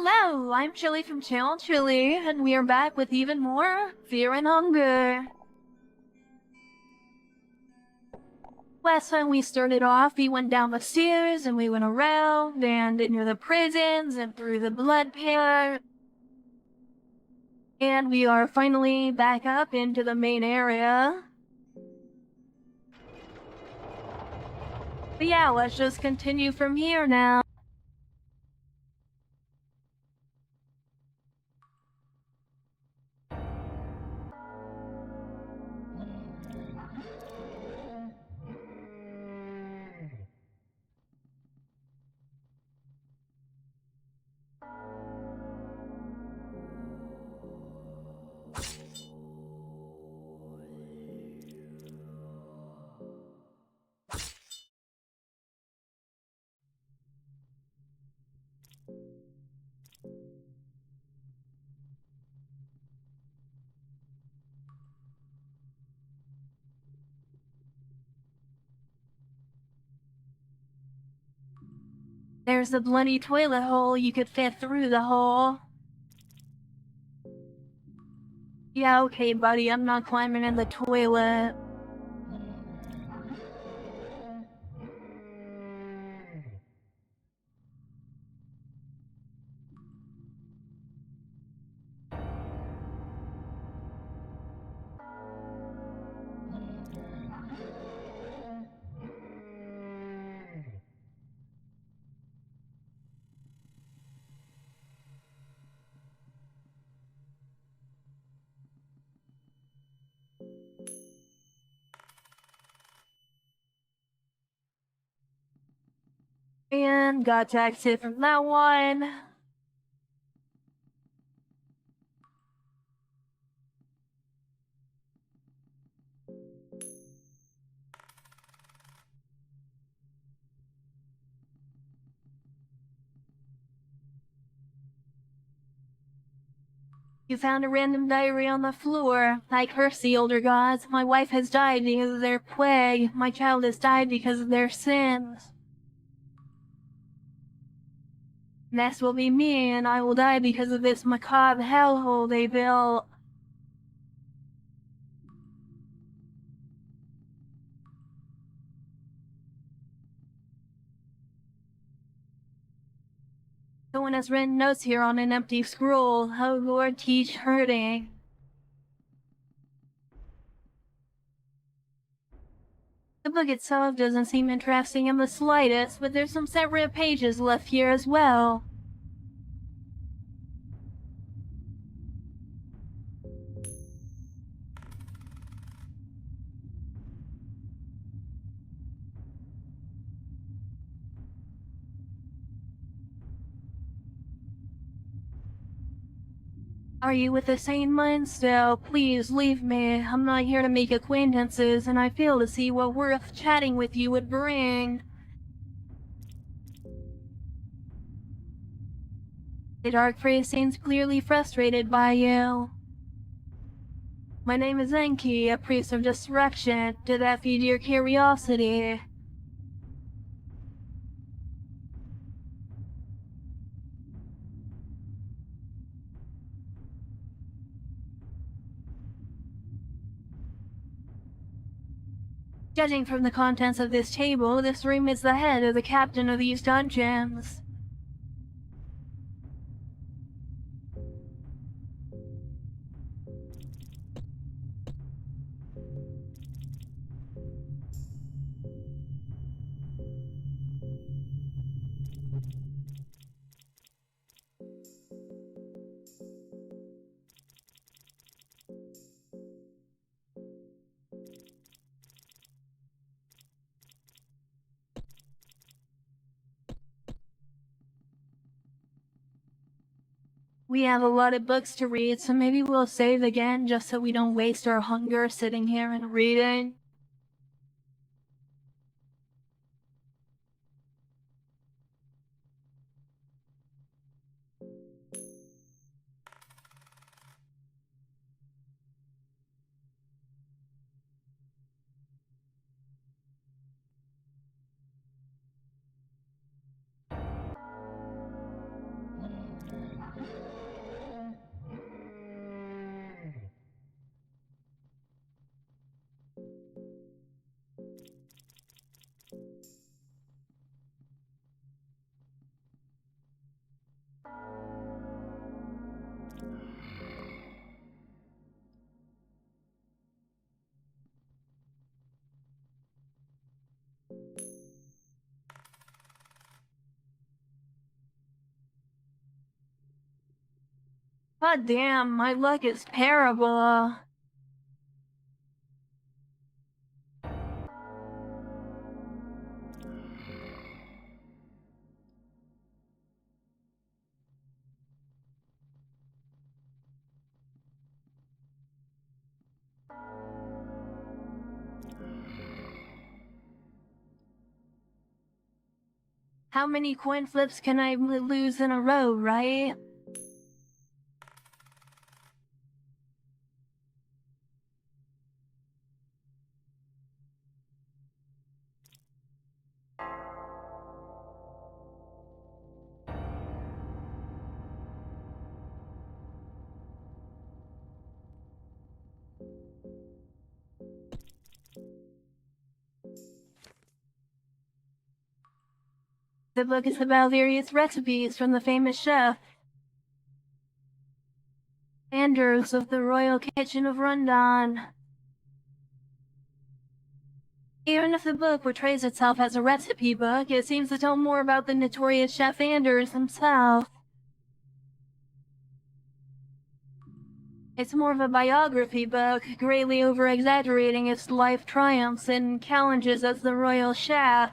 Hello, I'm Chylli from Chylli, and we are back with even more Fear and Hunger. Last time we started off, we went down the stairs, and we went around, and into the prisons, and through the blood pit. And we are finally back up into the main area. But yeah, let's just continue from here now. There's the bloody toilet hole. You could fit through the hole. Yeah, okay, buddy, I'm not climbing in the toilet. And got to exit from that one. You found a random diary on the floor. I curse the older gods. My wife has died because of their plague. My child has died because of their sins. Next will be me, and I will die because of this macabre hellhole they built. Someone has written notes here on an empty scroll. Oh Lord, teach hurting. The book itself doesn't seem interesting in the slightest, but there's some separate pages left here as well. Are you with the sane mind still? Please leave me. I'm not here to make acquaintances, and I fail to see what worth chatting with you would bring. The dark phrase seems clearly frustrated by you. My name is Enki, a priest of destruction. Did that feed your curiosity? Judging from the contents of this table, this room is the head of the captain of these dungeons. We have a lot of books to read, so maybe we'll save again just so we don't waste our hunger sitting here and reading. God damn, my luck is terrible. How many coin flips can I lose in a row, right? The book is about various recipes from the famous chef Anders of the Royal Kitchen of Rundan. Even if the book portrays itself as a recipe book, it seems to tell more about the notorious Chef Anders himself. It's more of a biography book, greatly over-exaggerating his life triumphs and challenges as the royal chef.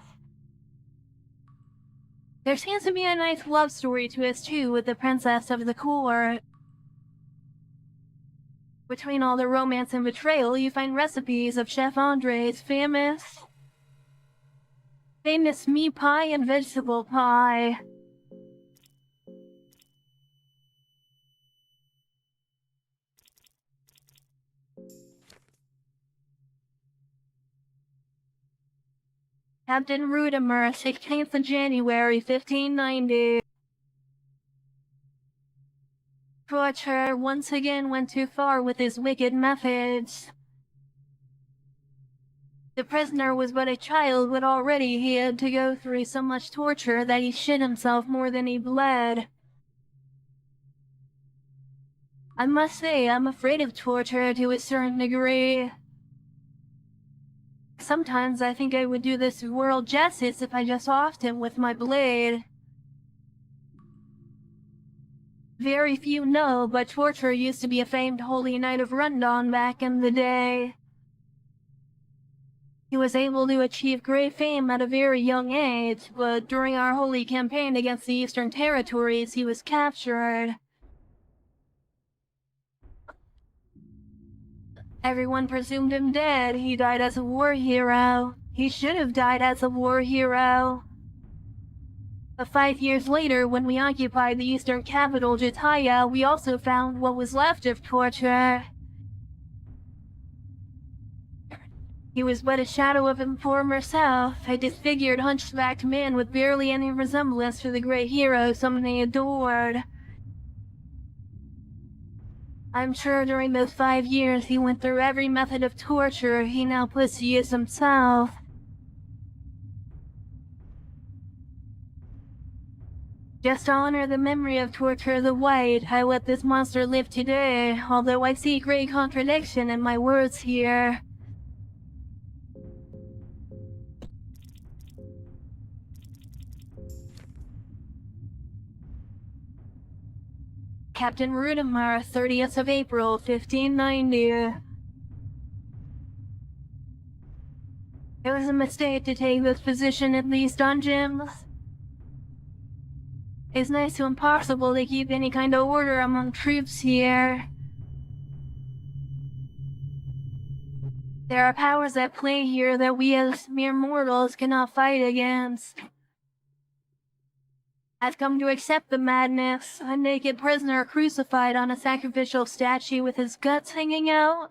There seems to be a nice love story twist too with the princess of the court. Between all the romance and betrayal, you find recipes of Chef Andre's famous meat pie and vegetable pie. Captain Rudimer, 16th of January, 1590. Torture once again went too far with his wicked methods. The prisoner was but a child, but already he had to go through so much torture that he shit himself more than he bled. I must say, I'm afraid of torture to a certain degree. Sometimes I think I would do this world justice if I just offed him with my blade. Very few know, but torture used to be a famed holy knight of Rundan back in the day. He was able to achieve great fame at a very young age, but during our holy campaign against the Eastern Territories, he was captured. Everyone presumed him dead. He died as a war hero. He should have died as a war hero. But 5 years later, when we occupied the eastern capital, Jataya, we also found what was left of torture. He was but a shadow of his former self, a disfigured, hunchbacked man with barely any resemblance to the great hero so many adored. I'm sure during those 5 years he went through every method of torture he now puts to use himself. Just to honor the memory of Torture the White, I let this monster live today, although I see great contradiction in my words here. Captain Rudimer, 30th of April, 1590. It was a mistake to take this position in these dungeons. It's nice to impossible to keep any kind of order among troops here. There are powers at play here that we as mere mortals cannot fight against. I've come to accept the madness, a naked prisoner crucified on a sacrificial statue with his guts hanging out.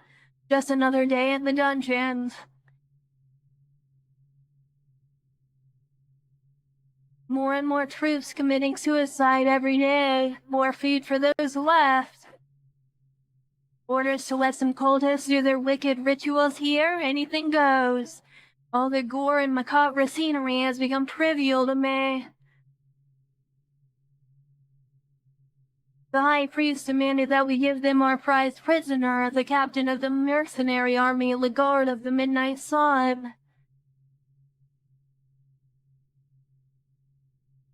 Just another day in the dungeons. More and more troops committing suicide every day. More food for those left. Orders to let some cultists do their wicked rituals here, anything goes. All the gore and macabre scenery has become trivial to me. The high priest demanded that we give them our prized prisoner, the captain of the mercenary army, the guard of the Midnight Sun.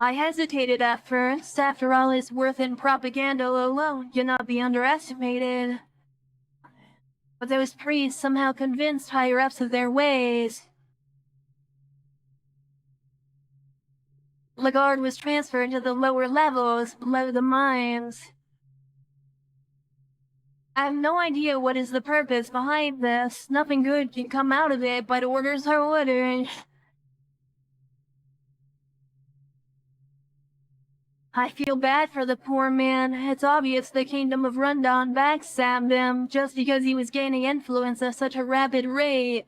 I hesitated at first. After all, his worth in propaganda alone cannot be underestimated. But those priests somehow convinced higher-ups of their ways. Lagarde was transferred to the lower levels, below the mines. I have no idea what is the purpose behind this. Nothing good can come out of it, but orders are orders. I feel bad for the poor man. It's obvious the kingdom of Rundan backstabbed him just because he was gaining influence at such a rapid rate.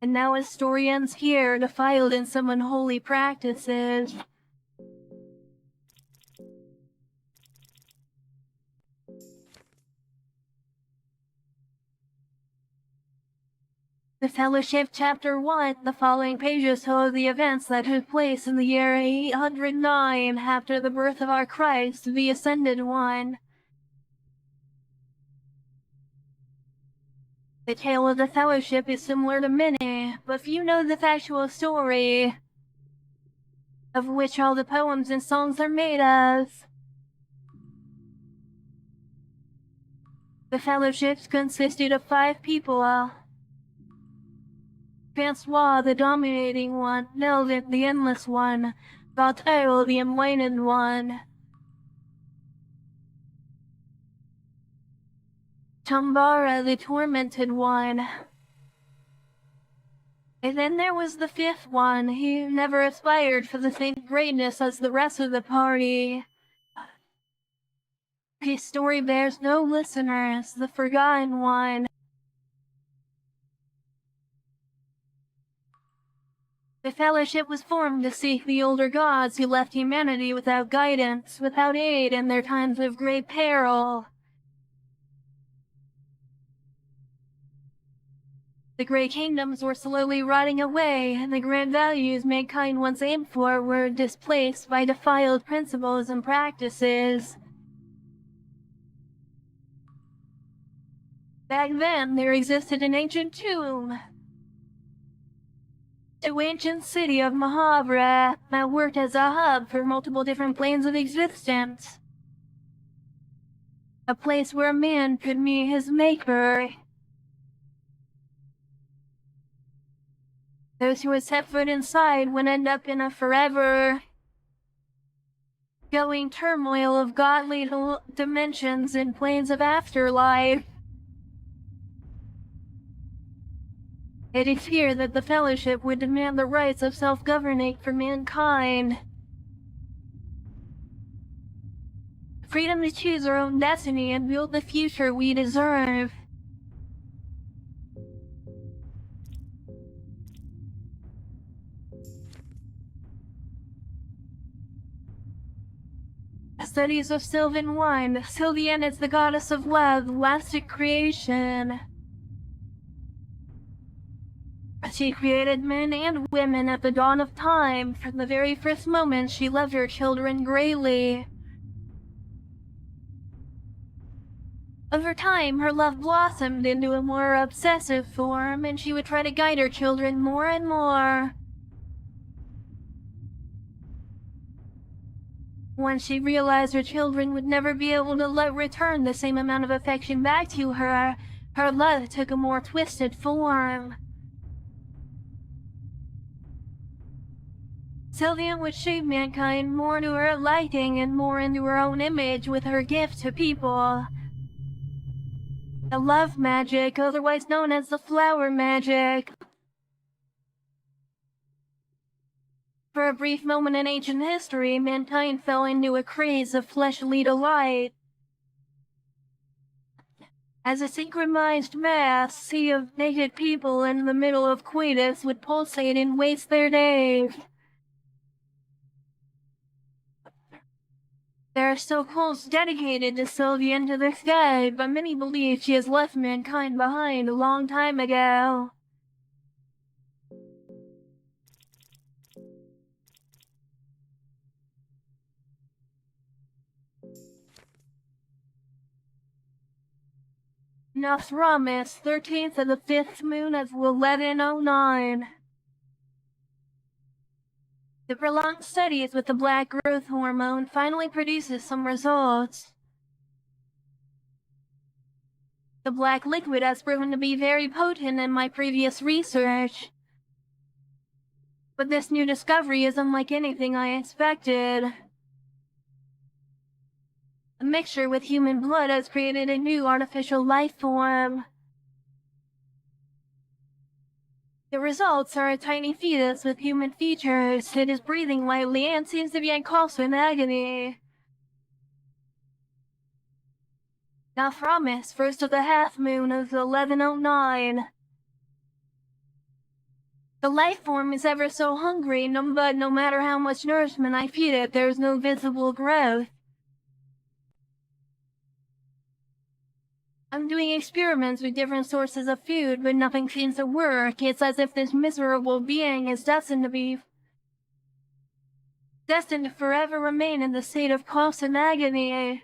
And now his story ends here, defiled in some unholy practices. The Fellowship Chapter 1. The following pages show the events that took place in the year 809 after the birth of our Christ, the Ascended One. The tale of the Fellowship is similar to many, but few know the factual story, of which all the poems and songs are made of. The Fellowships consisted of 5 people. Francois, the dominating one, Nelvin, the endless one, Valtail, the enlightened one, Tambara, the tormented one. And then there was the 5th one, who never aspired for the same greatness as the rest of the party. His story bears no listeners, the forgotten one. The Fellowship was formed to seek the older gods who left humanity without guidance, without aid in their times of great peril. The great kingdoms were slowly rotting away, and the grand values mankind once aimed for were displaced by defiled principles and practices. Back then, there existed an ancient tomb, the ancient city of Mahabra, that worked as a hub for multiple different planes of existence. A place where a man could meet his maker. Those who would set foot inside would end up in a forever going turmoil of godly dimensions and planes of afterlife. It is here that the Fellowship would demand the rights of self-governing for mankind. Freedom to choose our own destiny and build the future we deserve. Studies of Sylvan Wine. Sylvian is the goddess of love, lasting creation. She created men and women at the dawn of time. From the very first moment, she loved her children greatly. Over time, her love blossomed into a more obsessive form, and she would try to guide her children more and more. Once she realized her children would never be able to return the same amount of affection back to her, her love took a more twisted form. Sylvian would shape mankind more to her liking and more into her own image with her gift to people. The love magic, otherwise known as the flower magic. For a brief moment in ancient history, mankind fell into a craze of fleshly delight. As a synchronized mass, sea of naked people in the middle of coitus would pulsate and waste their days. There are still cults dedicated to Sylvian to this day, but many believe she has left mankind behind a long time ago. Nostradamus, 13th of the 5th moon of 1109. The prolonged studies with the black growth hormone finally produces some results. The black liquid has proven to be very potent in my previous research. But this new discovery is unlike anything I expected. A mixture with human blood has created a new artificial life form. The results are a tiny fetus with human features. It is breathing lightly and seems to be unconscious in agony. Now Thramis, first of the half moon of 1109. The life form is ever so hungry, but no matter how much nourishment I feed it, there is no visible growth. I'm doing experiments with different sources of food, but nothing seems to work. It's as if this miserable being is destined to forever remain in the state of constant agony.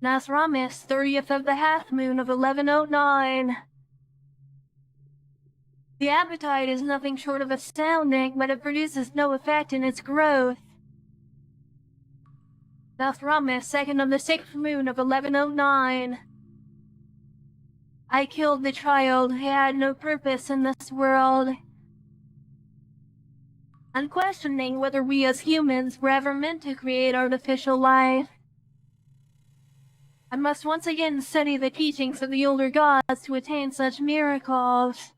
Nasramis, 30th of the half moon of 1109. The appetite is nothing short of astounding, but it produces no effect in its growth. Nathramis, 2nd of the 6th moon of 1109. I killed the child. He had no purpose in this world. I'm questioning whether we as humans were ever meant to create artificial life. I must once again study the teachings of the older gods to attain such miracles.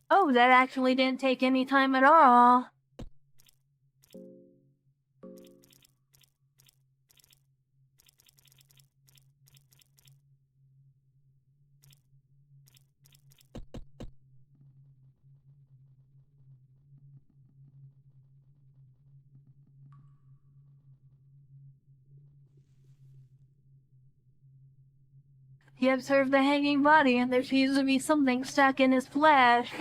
Oh, that actually didn't take any time at all. He observed the hanging body, and there seems to be something stuck in his flesh.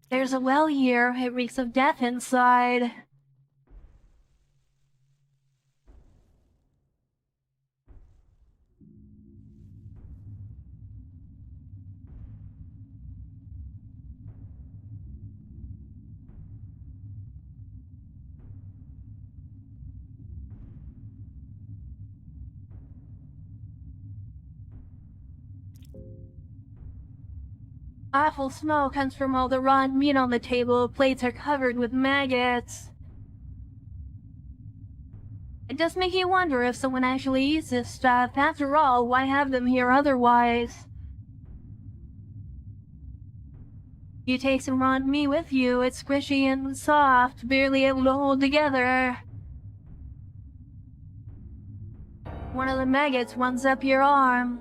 There's a well here. It reeks of death inside. Awful smell comes from all the rotten meat on the table. Plates are covered with maggots. It does make you wonder if someone actually eats this stuff. After all, why have them here otherwise? You take some rotten meat with you. It's squishy and soft, barely able to hold together. One of the maggots runs up your arm.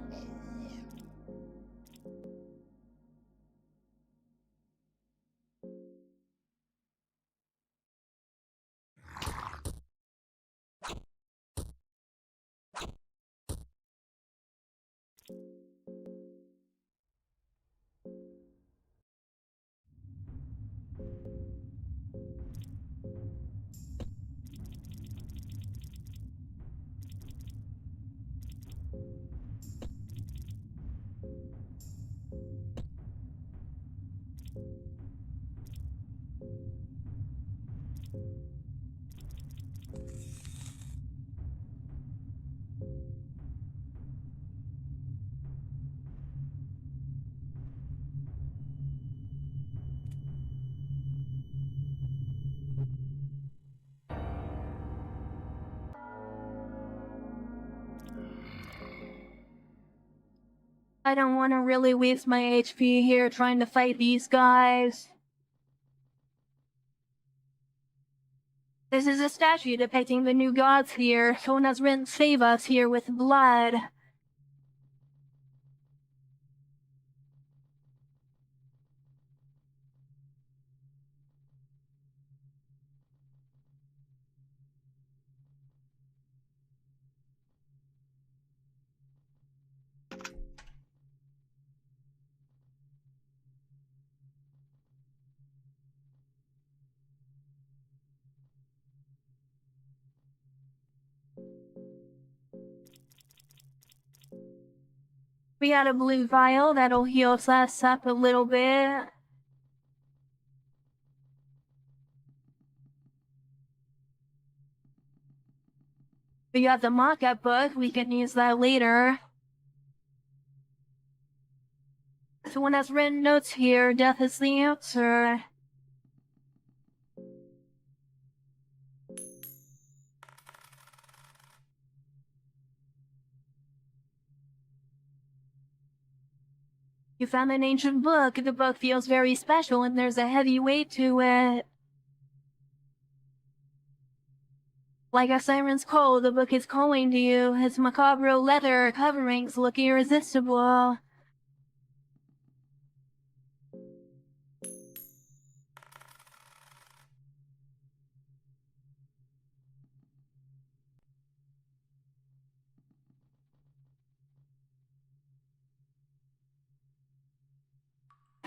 I don't want to really waste my HP here trying to fight these guys. This is a statue depicting the new gods here. Someone has written "Save us" here with blood. We got a blue vial that'll heal us up a little bit. We got the mock-up book, we can use that later. Someone has written notes here, death is the answer. You found an ancient book. The book feels very special and there's a heavy weight to it. Like a siren's call, the book is calling to you. Its macabre leather coverings look irresistible.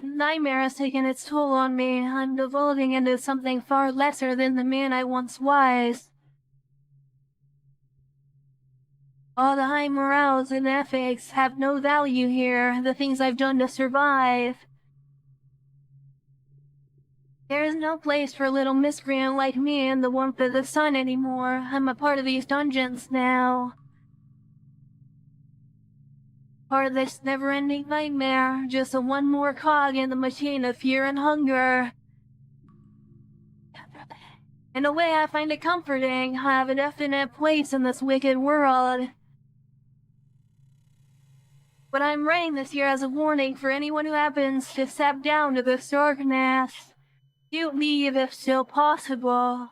Nightmare has taken its toll on me. I'm devolving into something far lesser than the man I once was. All the high morals and ethics have no value here. The things I've done to survive. There is no place for a little miscreant like me in the warmth of the sun anymore. I'm a part of these dungeons now. Part of this never-ending nightmare. Just a one more cog in the machine of fear and hunger. In a way, I find it comforting. I have a definite place in this wicked world. But I'm writing this here as a warning for anyone who happens to step down to this darkness. Do leave if still possible.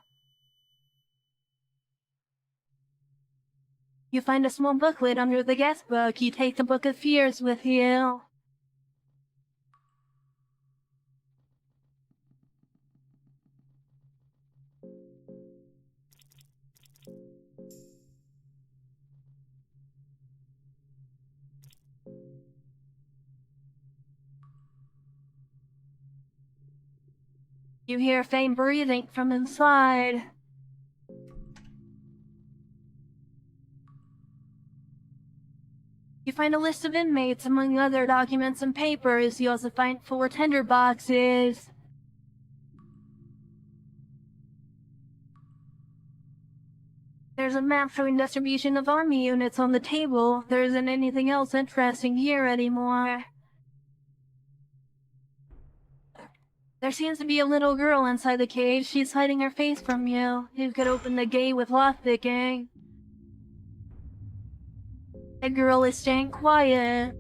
You find a small booklet under the guest book. You take the Book of Fears with you. You hear faint breathing from inside. You find a list of inmates among other documents and papers. You also find 4 tender boxes. There's a map showing distribution of army units on the table. There isn't anything else interesting here anymore. There seems to be a little girl inside the cage. She's hiding her face from you. You could open the gate with lockpicking. The girl is staying quiet.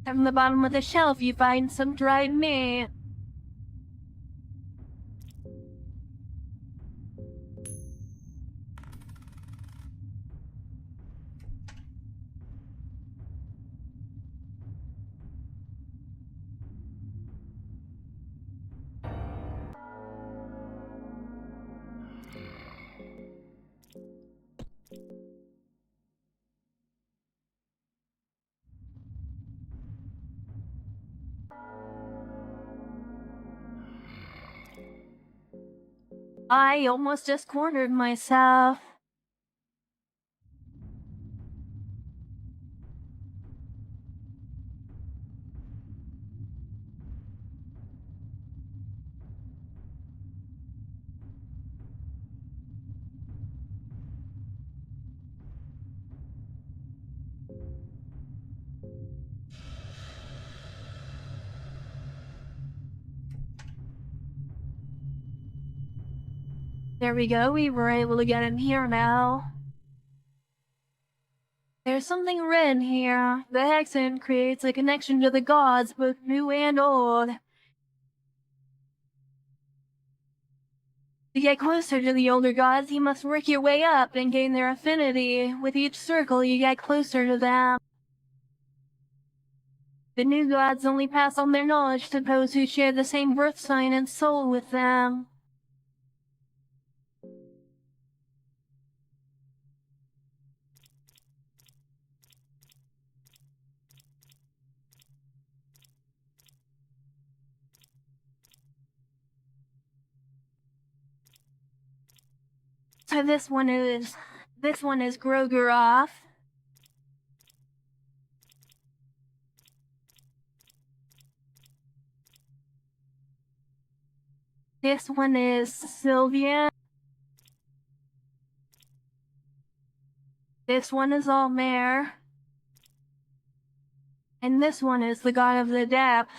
From the bottom of the shelf, you find some dried meat. I almost just cornered myself. There we go, we were able to get in here now. There's something red here. The hexen creates a connection to the gods, both new and old. To get closer to the older gods, you must work your way up and gain their affinity. With each circle, you get closer to them. The new gods only pass on their knowledge to those who share the same birth sign and soul with them. So this one is Grogeroth. This one is Sylvia. This one is Almare. And this one is the god of the depth.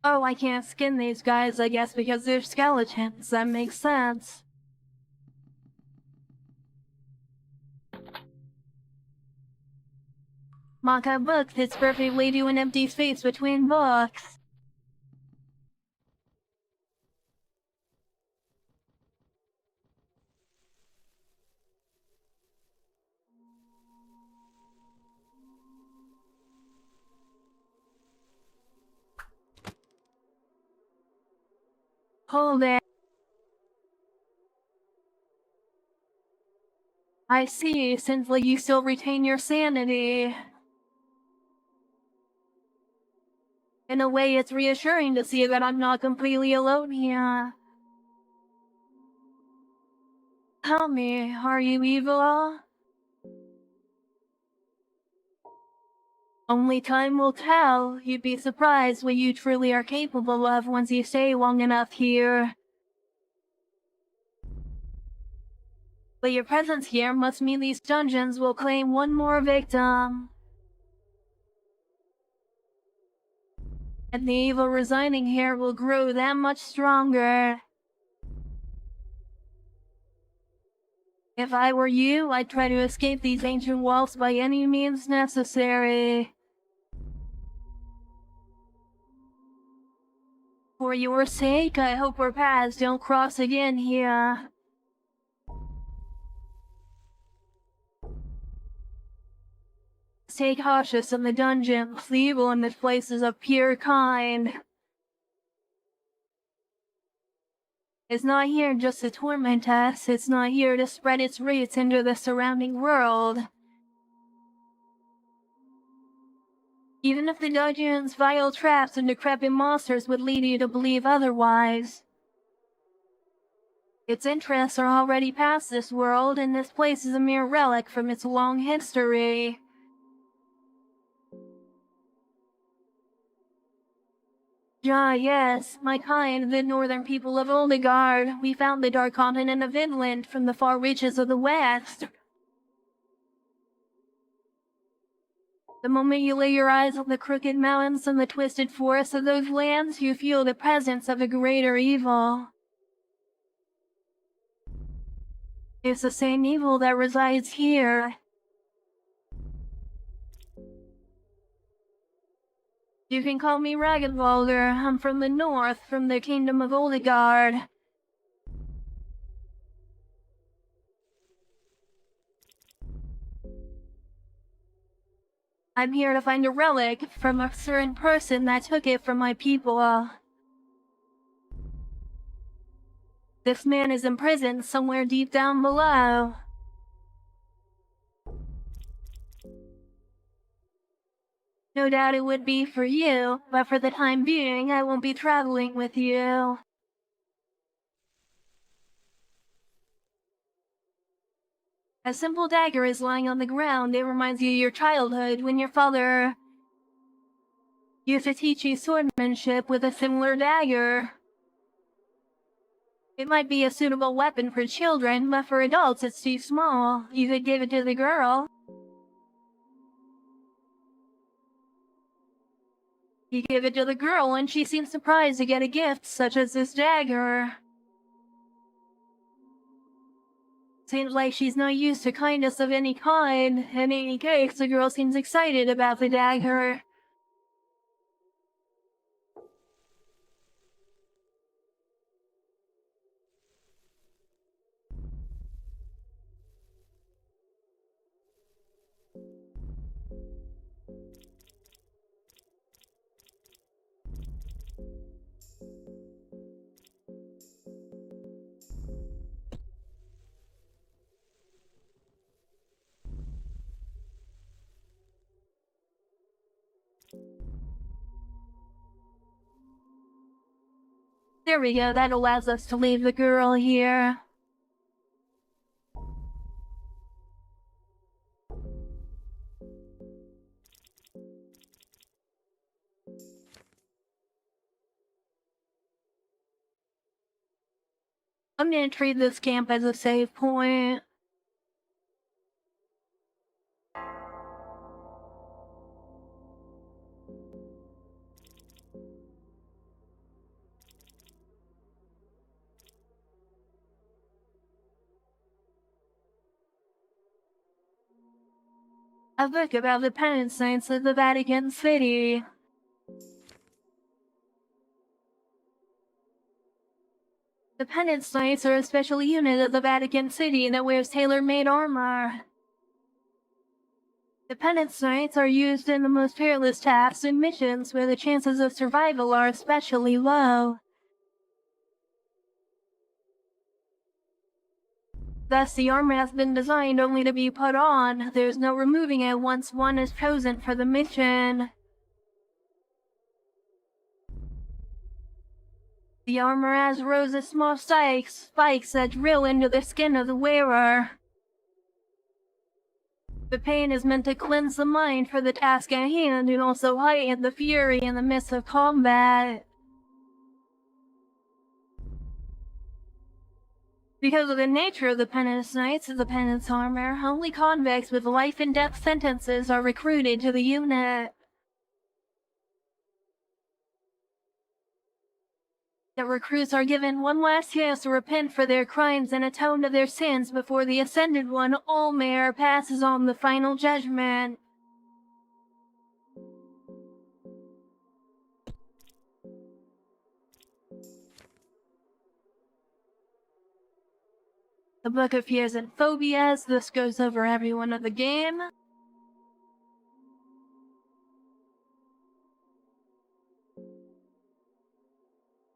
Oh, I can't skin these guys, I guess, because they're skeletons. That makes sense. Maka book fits perfectly to an empty space between books. Hold it. I see, since you still retain your sanity. In a way, it's reassuring to see that I'm not completely alone here. Tell me, are you evil? Only time will tell. You'd be surprised what you truly are capable of once you stay long enough here. But your presence here must mean these dungeons will claim one more victim. And the evil residing here will grow that much stronger. If I were you, I'd try to escape these ancient walls by any means necessary. For your sake, I hope our paths don't cross again here. Stay cautious in the dungeons. The evil in this place is of pure kind. It's not here just to torment us. It's not here to spread its roots into the surrounding world. Even if the dungeon's vile traps and decrepit monsters would lead you to believe otherwise. Its interests are already past this world, and this place is a mere relic from its long history. Ah, yes, my kind, the northern people of Oldegard. We found the dark continent of Inland from the far reaches of the west. The moment you lay your eyes on the crooked mountains and the twisted forests of those lands, you feel the presence of a greater evil. It's the same evil that resides here. You can call me Ragnvalder. I'm from the north, from the kingdom of Oldegard. I'm here to find a relic from a certain person that took it from my people. This man is imprisoned somewhere deep down below. No doubt it would be for you, but for the time being, I won't be traveling with you. A simple dagger is lying on the ground. It reminds you of your childhood when your father used to teach you swordsmanship with a similar dagger. It might be a suitable weapon for children, but for adults it's too small. You could give it to the girl. You give it to the girl and she seems surprised to get a gift such as this dagger. Seems like she's not used to kindness of any kind. In any case, the girl seems excited about the dagger. There we go, that allows us to leave the girl here. I'm gonna treat this camp as a save point. A book about the penance saints of the Vatican City. The penance saints are a special unit of the Vatican City that wears tailor-made armor. The penance saints are used in the most perilous tasks and missions where the chances of survival are especially low. Thus, the armor has been designed only to be put on. There's no removing it once one is chosen for the mission. The armor has rows of small spikes that drill into the skin of the wearer. The pain is meant to cleanse the mind for the task at hand and also heighten the fury in the midst of combat. Because of the nature of the penance knights of the penance armor, only convicts with life and death sentences are recruited to the unit. The recruits are given one last chance to repent for their crimes and atone to their sins before the Ascended One, Olmer, passes on the final judgment. The Book of Fears and Phobias. This goes over every one of the game.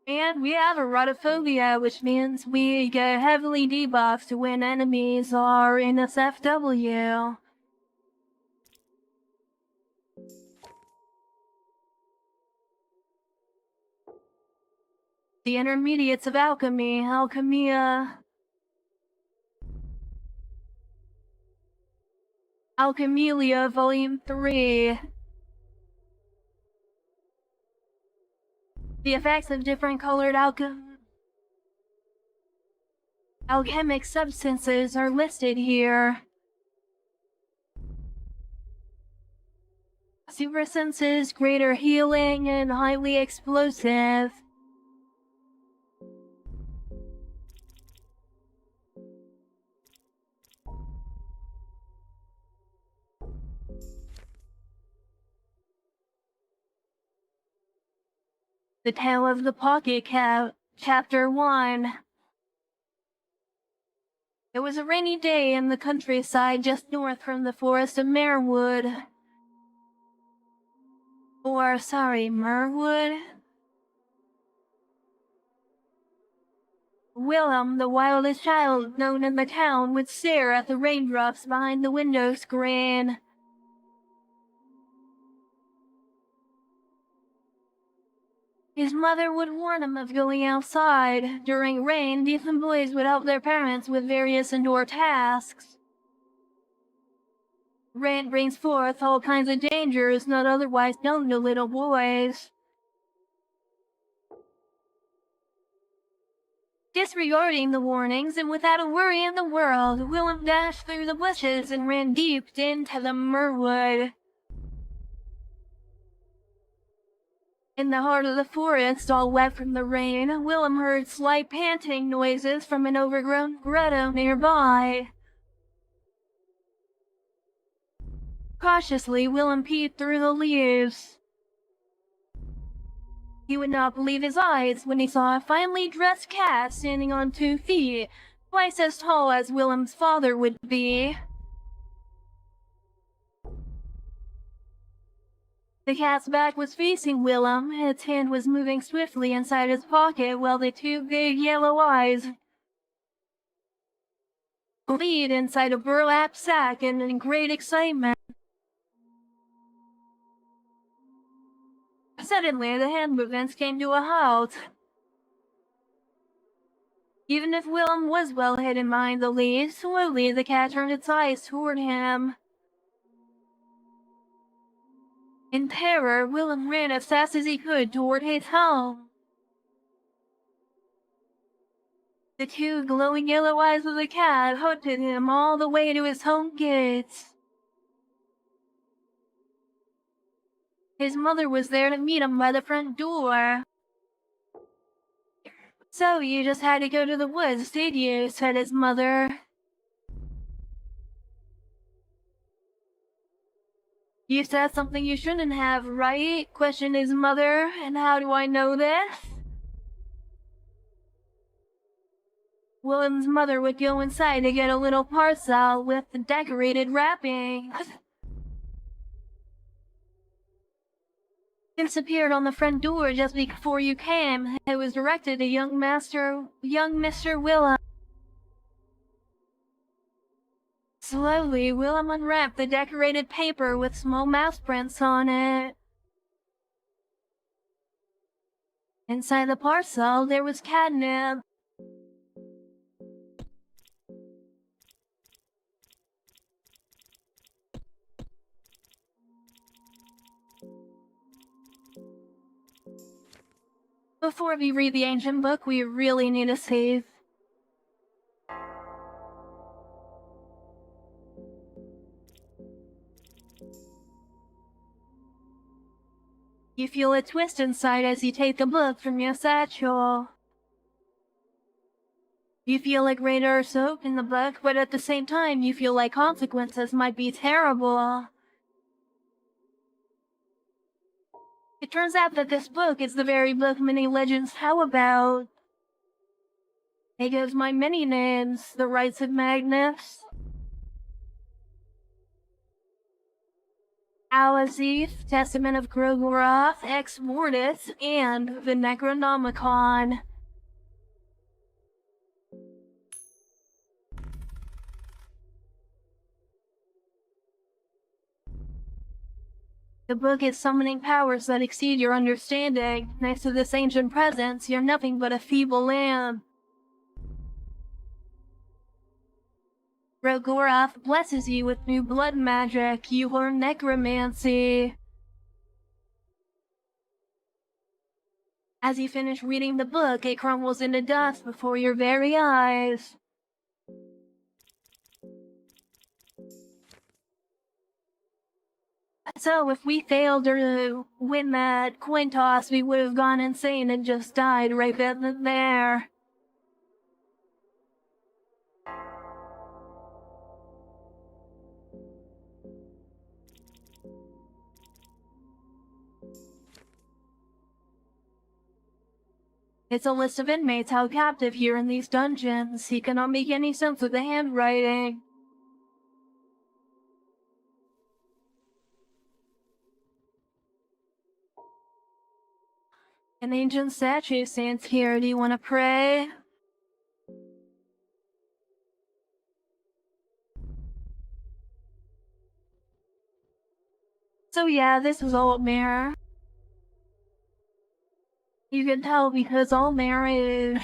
And we have erotophobia, which means we get heavily debuffed when enemies are in SFW. The Intermediates of Alchemy, Alchemia, Alchemelia, Volume 3. The effects of different colored alchemic substances are listed here. Super senses, greater healing, and highly explosive. The Tale of the Pocket Cat, Chapter 1. It was a rainy day in the countryside just north from the forest of Merwood. Merwood? Willem, the wildest child known in the town, would stare at the raindrops behind the window screen. His mother would warn him of going outside. During rain, decent boys would help their parents with various indoor tasks. Rain brings forth all kinds of dangers not otherwise known to little boys. Disregarding the warnings and without a worry in the world, Willem dashed through the bushes and ran deep into the Merwood. In the heart of the forest, all wet from the rain, Willem heard slight panting noises from an overgrown grotto nearby. Cautiously, Willem peeped through the leaves. He would not believe his eyes when he saw a finely dressed cat standing on 2 feet, twice as tall as Willem's father would be. The cat's back was facing Willem, its hand was moving swiftly inside his pocket while the 2 big yellow eyes gleamed inside a burlap sack in great excitement. Suddenly, the hand movements came to a halt. Even if Willem was well hidden behind the leaves, slowly the cat turned its eyes toward him. In terror, Willem ran as fast as he could toward his home. The 2 glowing yellow eyes of the cat hunted him all the way to his home gates. His mother was there to meet him by the front door. "So you just had to go to the woods, did you?" said his mother. "You said something you shouldn't have, right?" questioned his mother. "And how do I know this?" Willem's mother would go inside to get a little parcel with the decorated wrappings. Disappeared on the front door just before you came. It was directed to young Mr. Willem. Slowly, Willem unwrapped the decorated paper with small mouse prints on it. Inside the parcel, there was catnip. Before we read the ancient book, we really need to save. You feel a twist inside as you take the book from your satchel. You feel like greater soap in the book, but at the same time, you feel like consequences might be terrible. It turns out that this book is the very book many legends tell about. It gives my many names: the Rites of Magnus, Alazith, Testament of Grogorath, Ex Mortis, and the Necronomicon. The book is summoning powers that exceed your understanding. Next to this ancient presence, you're nothing but a feeble lamb. Grogorath blesses you with new blood magic. You learn necromancy. As you finish reading the book, it crumbles into dust before your very eyes. So if we failed to win that coin toss, we would have gone insane and just died right then and there. It's a list of inmates held captive here in these dungeons. He cannot make any sense of the handwriting. An ancient statue stands here. Do you want to pray? So yeah, this was Old Mirror. You can tell because Old Mirror is...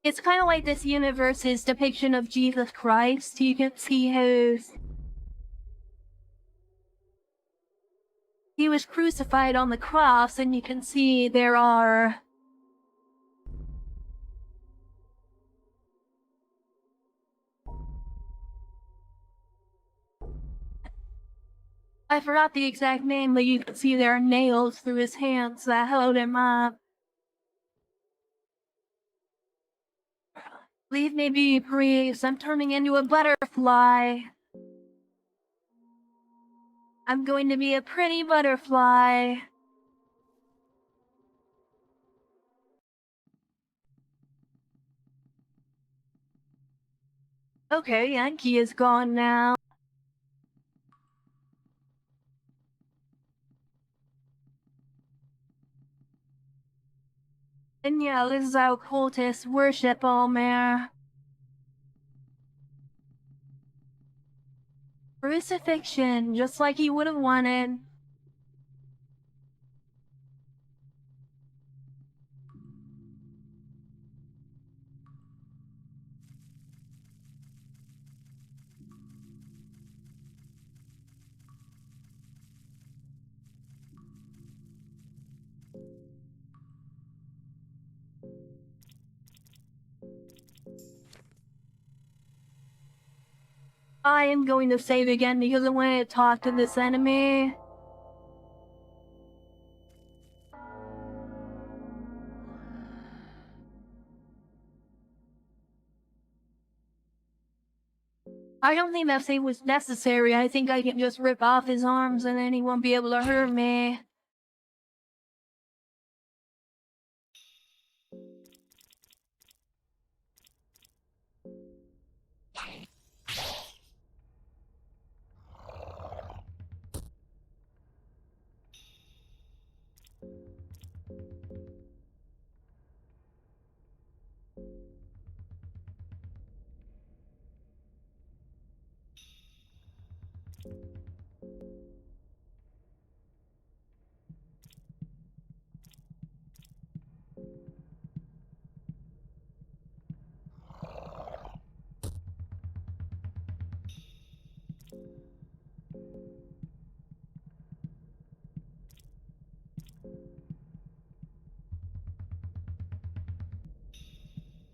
It's kind of like this universe's depiction of Jesus Christ. You can see he was crucified on the cross, and you can see there are I forgot the exact name, but you can see there are nails through his hands that held him up. Leave me be, please. I'm turning into a butterfly. I'm going to be a pretty butterfly. Okay, Yankee is gone now. And yeah, this is how cultists worship Almer. Crucifixion, just like he would have wanted. I am going to save again because I want to talk to this enemy. I don't think that save was necessary. I think I can just rip off his arms and then he won't be able to hurt me.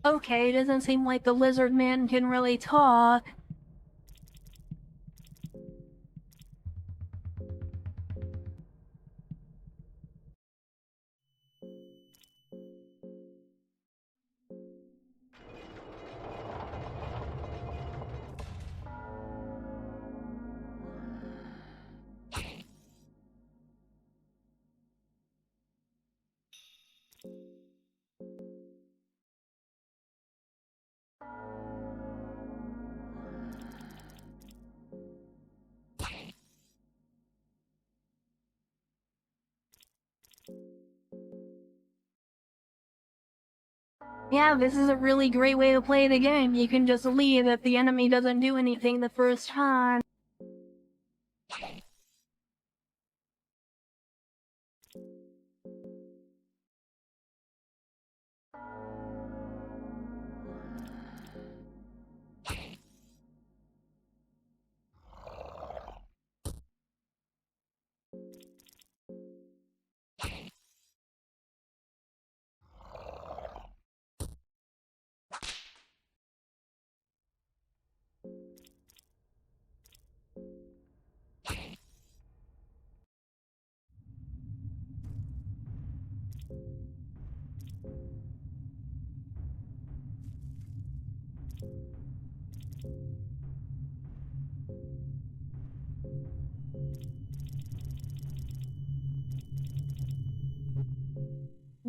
Okay, doesn't seem like the lizard man can really talk. Yeah, this is a really great way to play the game. You can just leave if the enemy doesn't do anything the first time.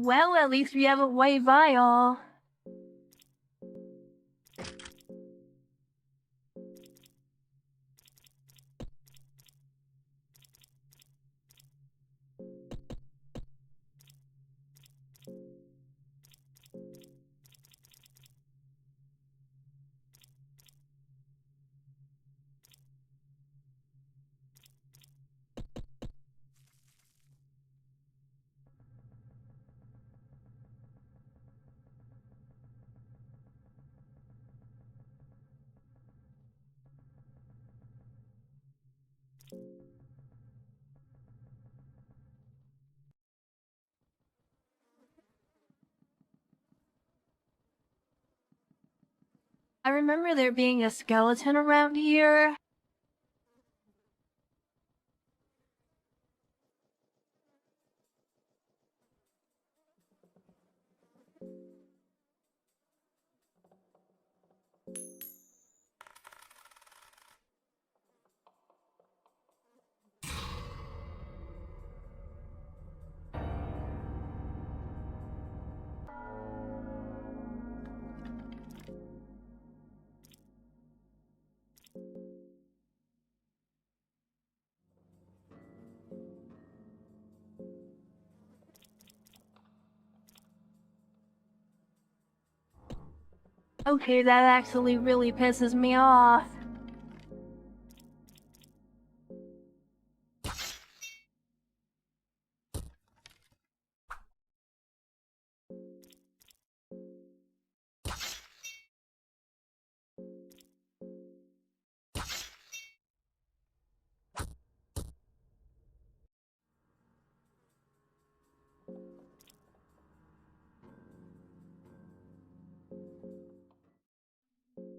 Well, at least we have a white vial. I remember there being a skeleton around here. Okay, that actually really pisses me off.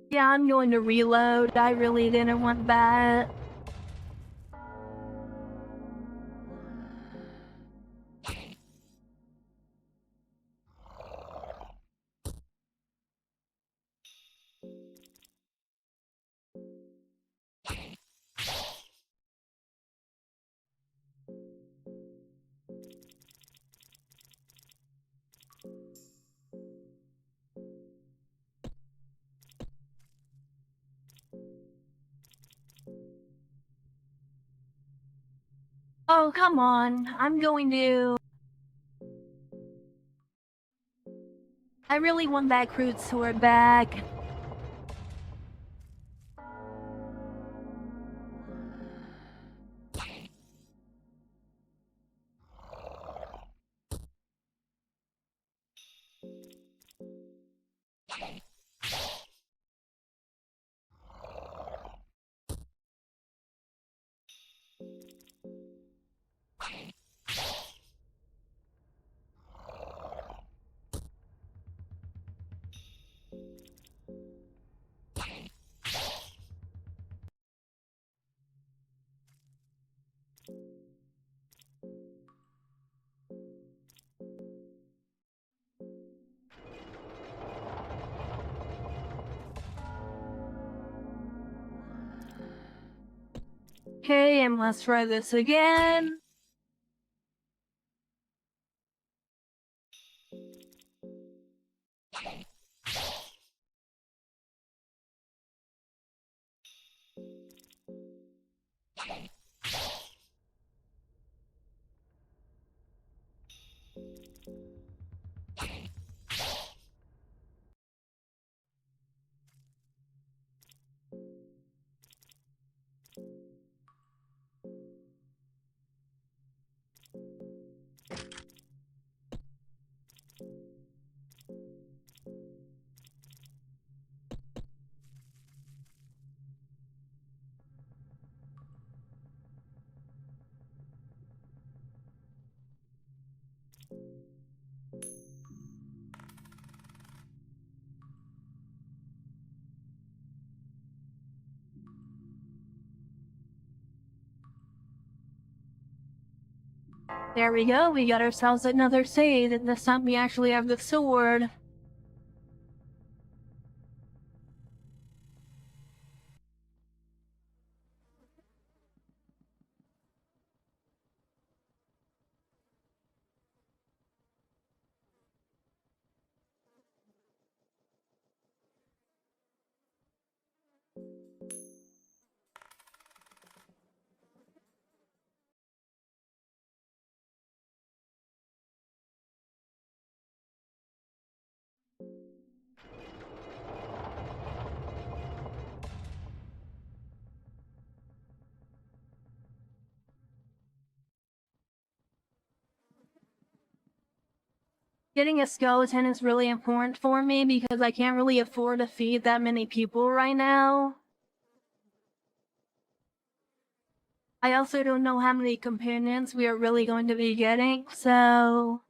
Yeah, I'm going to reload. I really didn't want that. Oh, come on. I really want that crude sword back. Okay, and let's try this again. There we go, we got ourselves another save, and this time we actually have the sword. Getting a skeleton is really important for me because I can't really afford to feed that many people right now. I also don't know how many companions we are really going to be getting, so...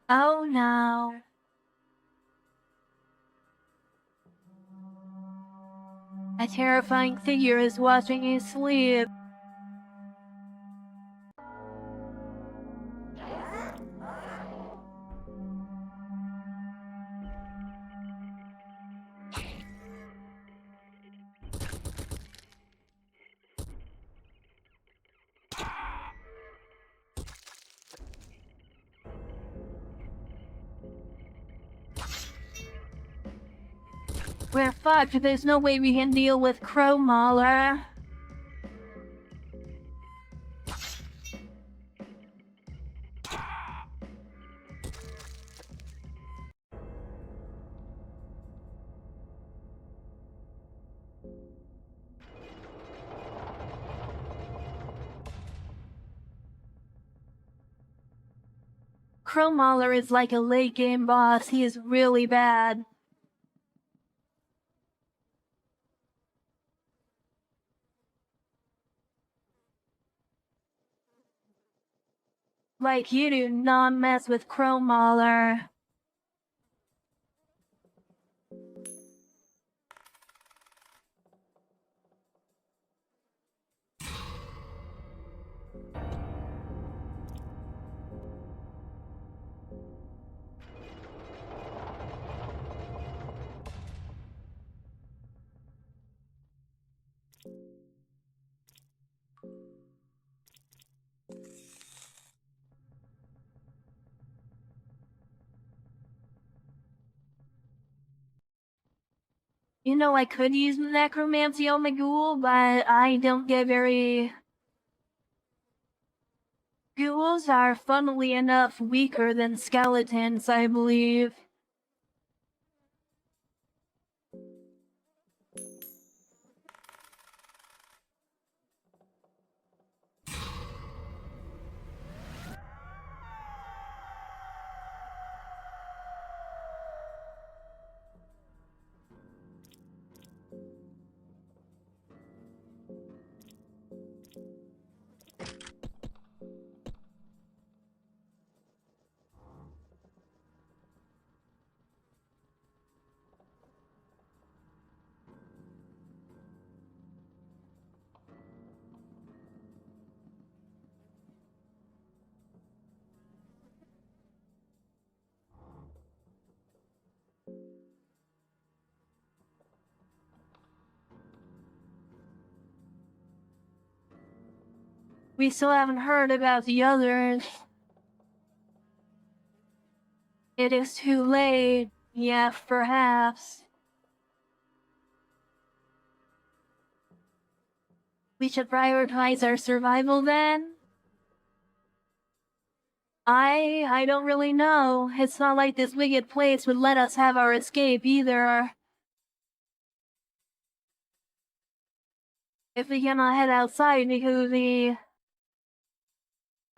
Oh no. A terrifying figure is watching you sleep. We're fucked. There's no way we can deal with Crow Mauler. Crow Mauler is like a late game boss. He is really bad. Like, you do not mess with Crow Mauler. You know, I could use necromancy on my ghoul, but I don't get very... Ghouls are, funnily enough, weaker than skeletons, I believe. We still haven't heard about the others. It is too late. Yeah, perhaps. We should prioritize our survival then? I don't really know. It's not like this wicked place would let us have our escape either. If we cannot head outside because of the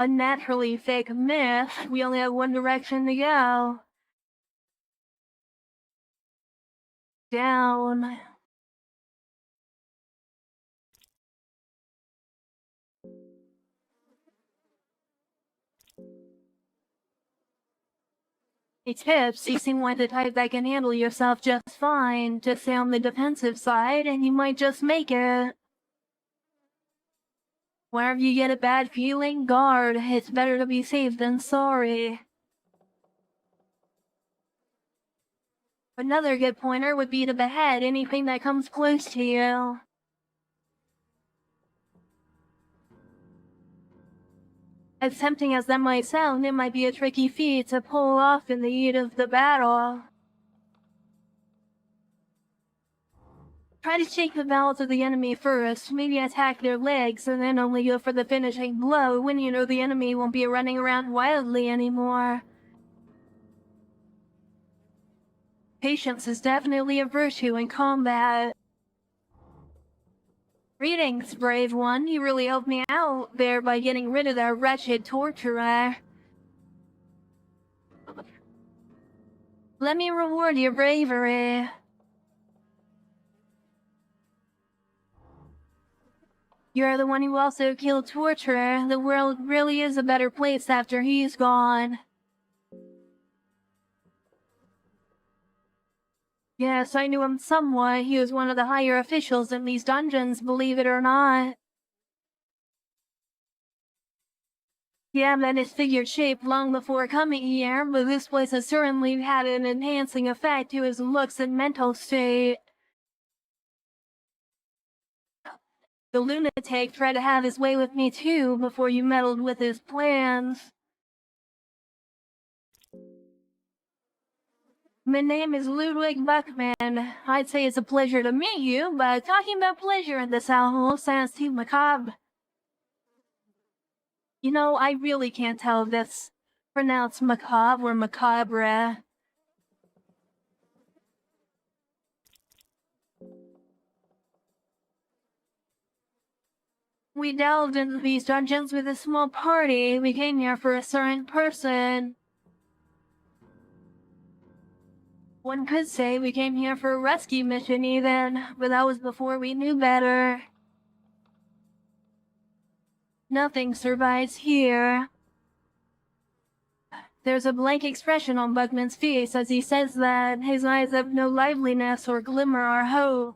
unnaturally fake myth, we only have one direction to go. Down. Hey Tips, you seem like the type that can handle yourself just fine. Just stay on the defensive side and you might just make it. Whenever you get a bad feeling, guard. It's better to be safe than sorry. Another good pointer would be to behead anything that comes close to you. As tempting as that might sound, it might be a tricky feat to pull off in the heat of the battle. Try to shake the balance of the enemy first, maybe attack their legs, and then only go for the finishing blow when you know the enemy won't be running around wildly anymore. Patience is definitely a virtue in combat. Greetings, brave one. You really helped me out there by getting rid of that wretched torturer. Let me reward your bravery. You're the one who also killed Torturer. The world really is a better place after he's gone. Yes, I knew him somewhat. He was one of the higher officials in these dungeons, believe it or not. He had that disfigured shape long before coming here, but this place has certainly had an enhancing effect to his looks and mental state. The lunatic tried to have his way with me too before you meddled with his plans. My name is Ludwig Buckman. I'd say it's a pleasure to meet you, but talking about pleasure in this household sounds too macabre. You know, I really can't tell if that's pronounced macabre or macabre. We delved into these dungeons with a small party. We came here for a certain person. One could say we came here for a rescue mission even, but that was before we knew better. Nothing survives here. There's a blank expression on Buckman's face as he says that. His eyes have no liveliness or glimmer or hope.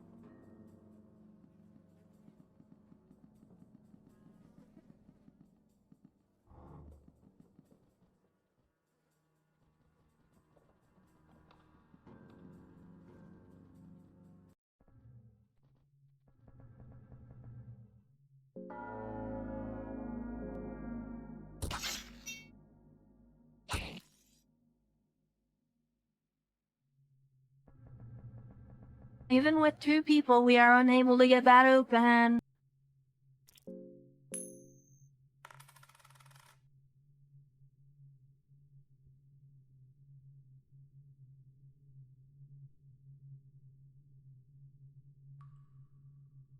Even with two people, we are unable to get that open.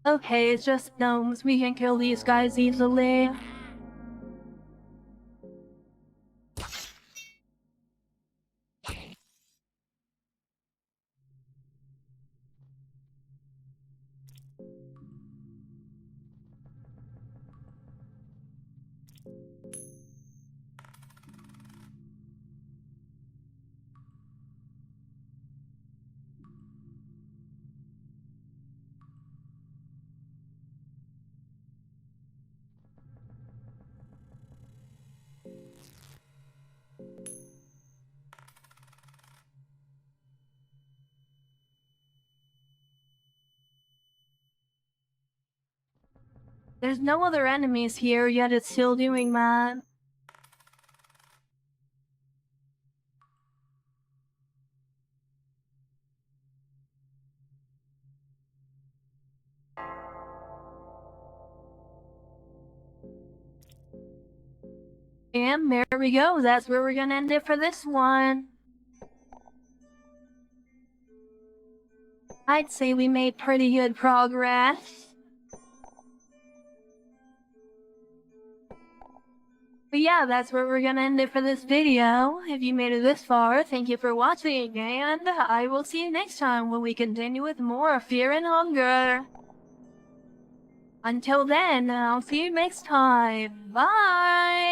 Okay, it's just gnomes. We can kill these guys easily. There's no other enemies here, yet it's still doing that. And there we go, that's where we're gonna end it for this one. I'd say we made pretty good progress. But yeah, that's where we're gonna end it for this video. If you made it this far, thank you for watching, and I will see you next time when we continue with more Fear and Hunger. Until then, I'll see you next time. Bye!